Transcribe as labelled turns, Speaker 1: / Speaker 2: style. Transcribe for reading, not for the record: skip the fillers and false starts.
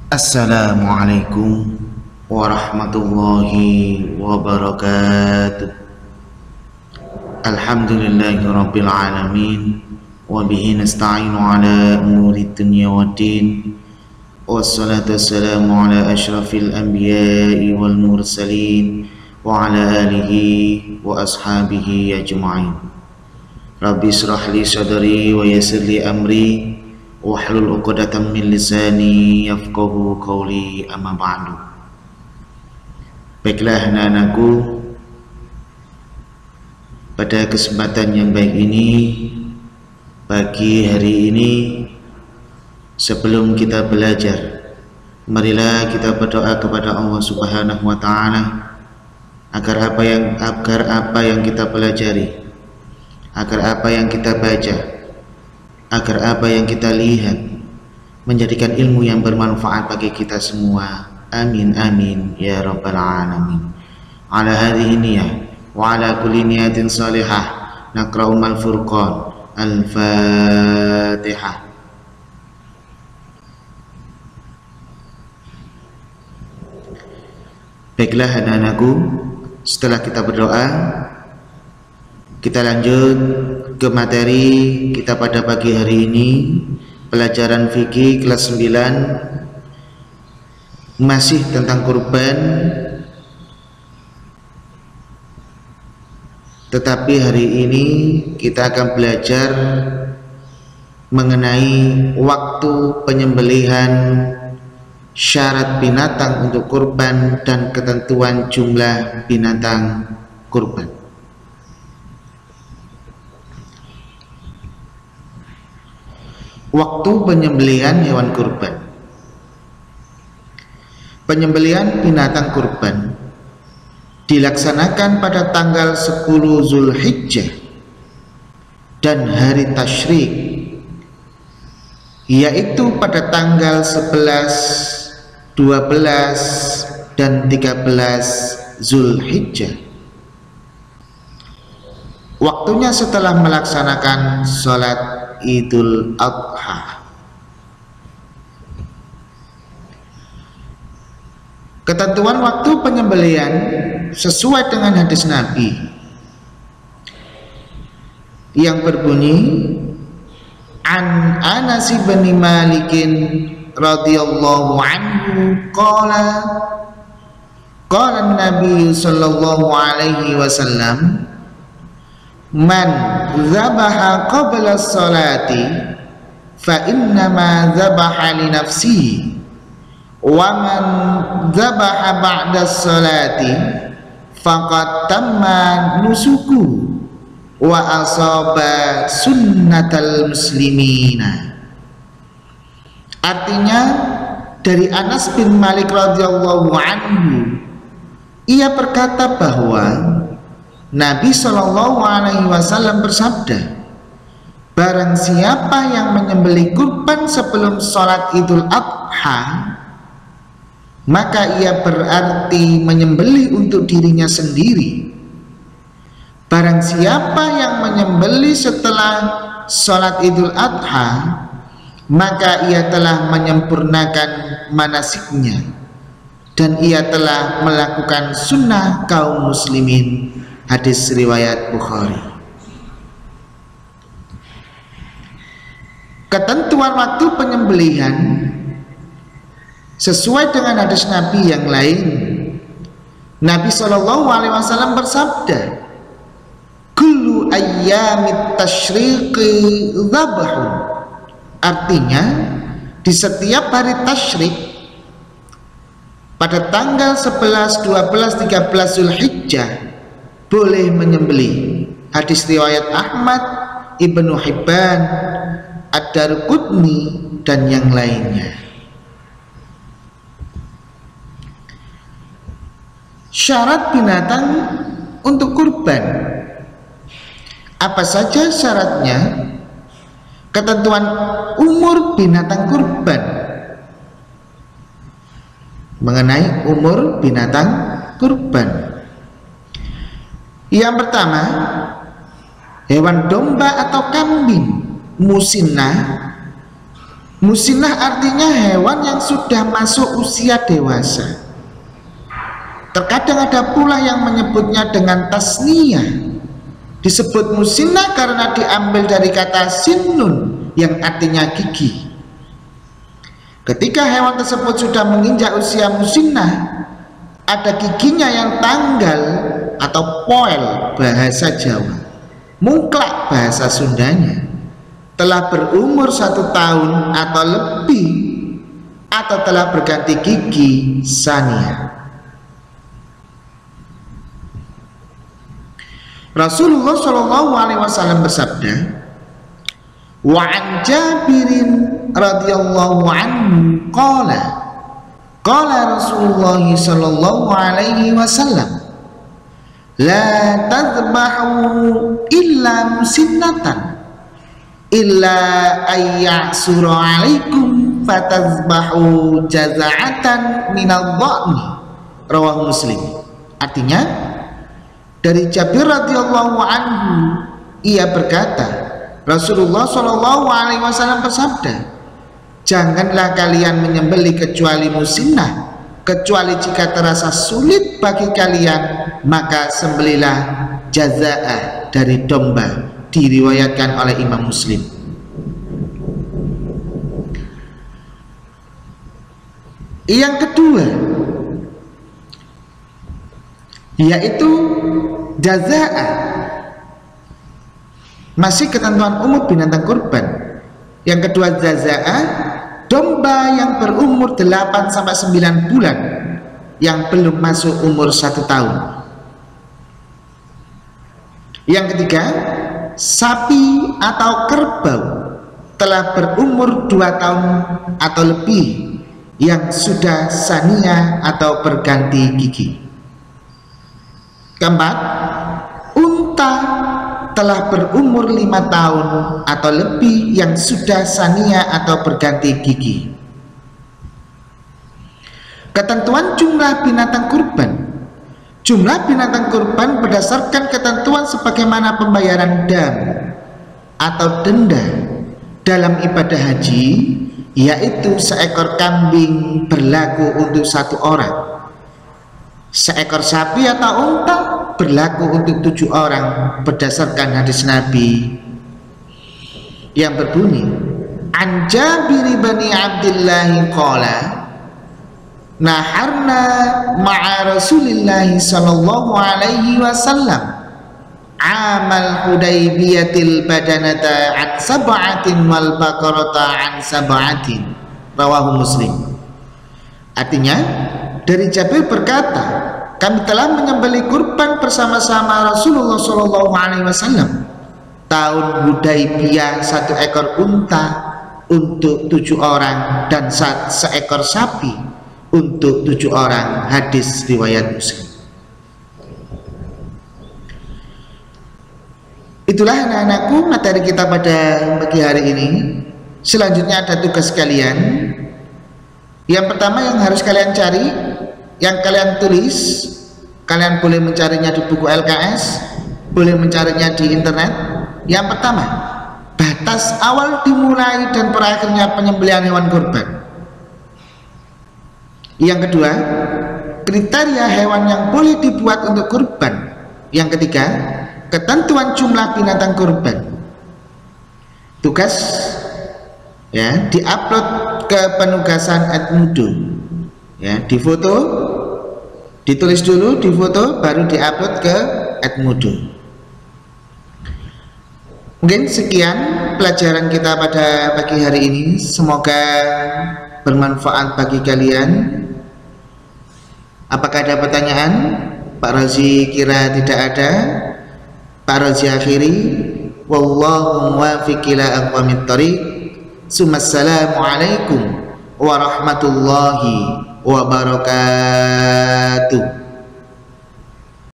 Speaker 1: Assalamualaikum warahmatullahi wabarakatuh. Alhamdulillahirabbil alamin wa bihi nasta'inu ala umuri dunya waddin. Wassalatu wassalamu ala asyrafil anbiya'i wal mursalin wa ala alihi wa ashabihi ajma'in. Rabbi israh li sadri wa yassir li amri wahlul 'uqdatam min lisani yafqahu qawli, amma ba'du. Baiklah anak-anakku, pada kesempatan yang baik ini, pagi hari ini, sebelum kita belajar, marilah kita berdoa kepada Allah Subhanahu wa taala agar apa yang kita pelajari, agar apa yang kita baca, agar apa yang kita lihat menjadikan ilmu yang bermanfaat bagi kita semua. Amin amin ya rabbal alamin. Ala hadhihi niyah wa ala kulli niyatin salihah naqra'u al-furqan. Al-Fatihah. Baiklah anak-anakku, setelah kita berdoa, kita lanjut ke materi kita pada pagi hari ini, pelajaran fikih kelas 9, masih tentang kurban. Tetapi hari ini kita akan belajar mengenai waktu penyembelihan, syarat binatang untuk kurban, dan ketentuan jumlah binatang kurban. Waktu penyembelihan hewan kurban. Penyembelihan binatang kurban dilaksanakan pada tanggal 10 Zulhijjah dan hari tasyrik, yaitu pada tanggal 11, 12, dan 13 Zulhijjah. Waktunya setelah melaksanakan sholat Idul Adha. Ketentuan waktu penyembelihan sesuai dengan hadis Nabi yang berbunyi, an Anas bin Malik radhiyallahu anhu qala Nabi sallallahu alaihi wasallam, man zabaha qabla sholati fa innama zabaha li nafsihi wa man zabaha ba'da sholati faqad tamma nusuku wa asaba sunnatal muslimina. Artinya, dari Anas bin Malik radhiyallahu anhu, ia berkata bahwa Nabi Shallallahu Alaihi Wasallam bersabda, barang siapa yang menyembelih kurban sebelum sholat Idul Adha, maka ia berarti menyembelih untuk dirinya sendiri. Barang siapa yang menyembelih setelah sholat Idul Adha, maka ia telah menyempurnakan manasiknya dan ia telah melakukan sunnah kaum muslimin. Hadis riwayat Bukhari. Ketentuan waktu penyembelihan sesuai dengan hadis Nabi yang lain. Nabi Shallallahu Alaihi Wasallam bersabda, kullu ayyamit tasyriqi dzabhun. Artinya, di setiap hari tasyrik pada tanggal 11, 12, 13 Zulhijjah boleh menyembelih. Hadis riwayat Ahmad, Ibnu Hibban, Ad-Darqutni, dan yang lainnya. Syarat binatang untuk kurban. Apa saja syaratnya? Ketentuan umur binatang kurban. Mengenai umur binatang kurban, yang pertama, hewan domba atau kambing musinnah Musinnah artinya hewan yang sudah masuk usia dewasa. Terkadang ada pula yang menyebutnya dengan tasniyah. Disebut musinnah karena diambil dari kata sinnun yang artinya gigi. Ketika hewan tersebut sudah menginjak usia musinnah, ada giginya yang tanggal atau poel bahasa Jawa, mungklak bahasa Sundanya, telah berumur 1 tahun atau lebih, atau telah berganti gigi sania. Rasulullah SAW bersabda, wa an Jabirin radhiyallahu anhu qala Rasulullah sallallahu alaihi wasallam, la tadhbahu illa musinnatan illa ayyasura alaikum fatazbahu jaza'atan minal dha'ni, rawahu Muslim. Artinya, dari Jabir radhiyallahu anhu, ia berkata, Rasulullah shallallahu alaihi wasallam bersabda, janganlah kalian menyembelih kecuali musinnah, kecuali jika terasa sulit bagi kalian, maka sembelilah jaza'ah dari domba. Diriwayatkan oleh Imam Muslim. Yang kedua, yaitu jaza'ah, masih ketentuan umum binatang kurban. Yang kedua jaza'ah, domba yang berumur 8-9 bulan yang belum masuk umur 1 tahun. Yang ketiga, sapi atau kerbau telah berumur 2 tahun atau lebih yang sudah sania atau berganti gigi. Keempat, unta telah berumur 5 tahun atau lebih yang sudah sania atau berganti gigi. Ketentuan jumlah binatang kurban. Jumlah binatang kurban berdasarkan ketentuan sebagaimana pembayaran dam atau denda dalam ibadah haji, yaitu seekor kambing berlaku untuk 1 orang, seekor sapi atau unta berlaku untuk 7 orang berdasarkan hadis Nabi yang berbunyi, an Jabir bin Abdullah qala naharna ma'a Rasulillah sallallahu alaihi wasallam amal Hudaybiyatil badanata an sab'atin wal baqarata an sab'atin, rawahu Muslim. Artinya, dari Jabir berkata, kami telah menyembelih kurban bersama-sama Rasulullah sallallahu alaihi wasallam tahun Hudaybiyah 1 ekor unta untuk 7 orang dan 1 ekor sapi untuk 7 orang. Hadis riwayat Muslim. Itulah anak-anakku materi kita pada pagi hari ini. Selanjutnya ada tugas kalian. Yang pertama yang harus kalian cari, yang kalian tulis, kalian boleh mencarinya di buku LKS, boleh mencarinya di internet. Yang pertama, batas awal dimulai dan berakhirnya penyembelihan hewan kurban. Yang kedua, kriteria hewan yang boleh dibuat untuk kurban. Yang ketiga, ketentuan jumlah binatang kurban. Tugas ya diupload ke penugasan Edmudu, ya difoto, ditulis dulu, difoto, baru diupload ke Edmudu. Mungkin sekian pelajaran kita pada pagi hari ini, semoga bermanfaat bagi kalian. Apakah ada pertanyaan? Pak Razi kira tidak ada. Pak Razi akhiri, wallahu muwaffiq ila aqwamit thoriq. Assalamualaikum warahmatullahi wabarakatuh.